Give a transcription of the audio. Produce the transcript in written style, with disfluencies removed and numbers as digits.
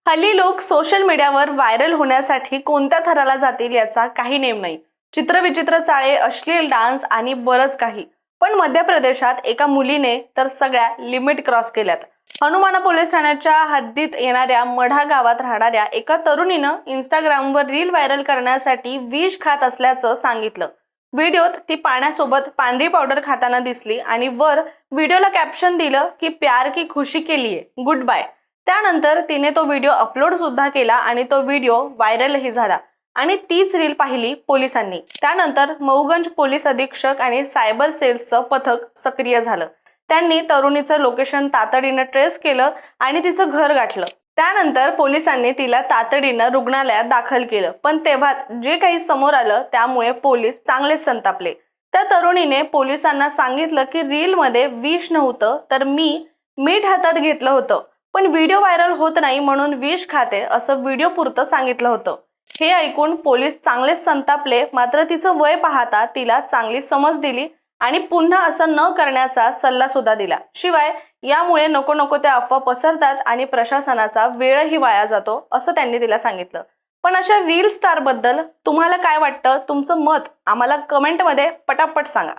हल्ली लोक सोशल मीडियावर व्हायरल होण्यासाठी कोणत्या थराला जातील याचा काही नेम नाही. चित्रविचित्र चाळे, अश्लील डान्स आणि बरंच काही. पण मध्य प्रदेशात एका मुलीने तर सगळ्या लिमिट क्रॉस केल्यात. हनुमाना पोलीस ठाण्याच्या हद्दीत येणाऱ्या मढा गावात राहणाऱ्या एका तरुणीनं इंस्टाग्रामवर रील व्हायरल करण्यासाठी विष खात असल्याचं सांगितलं. व्हिडिओत ती पाण्यासोबत पांढरी पावडर खाताना दिसली आणि वर व्हिडिओला कॅप्शन दिलं की प्यार की खुशी के लिए गुड बाय. त्यानंतर तिने तो व्हिडिओ अपलोड सुद्धा केला आणि तो व्हिडिओ व्हायरलही झाला आणि तीच रील पाहिली पोलिसांनी. त्यानंतर मऊगंज पोलीस अधीक्षक आणि सायबर सेल्सचं पथक सक्रिय झालं. त्यांनी तरुणीचं लोकेशन तातडीनं ट्रेस केलं आणि तिचं घर गाठलं. त्यानंतर पोलिसांनी तिला तातडीनं रुग्णालयात दाखल केलं. पण तेव्हाच जे काही समोर आलं त्यामुळे पोलीस चांगलेच संतापले. त्या तरुणीने पोलिसांना सांगितलं की रीलमध्ये विष नव्हतं, तर मीठ हातात घेतलं होतं, पण व्हिडिओ व्हायरल होत नाही म्हणून विष खाते असं व्हिडिओ पुरतं सांगितलं होतं. हे ऐकून पोलीस चांगलेच संतापले. मात्र तिचं वय पाहता तिला चांगली समज दिली आणि पुन्हा असं न करण्याचा सल्ला सुद्धा दिला. शिवाय यामुळे नको नको त्या अफवा पसरतात आणि प्रशासनाचा वेळही वाया जातो असं त्यांनी तिला सांगितलं. पण अशा रील स्टार बद्दल तुम्हाला काय वाटतं? तुमचं मत आम्हाला कमेंटमध्ये पटापट सांगा.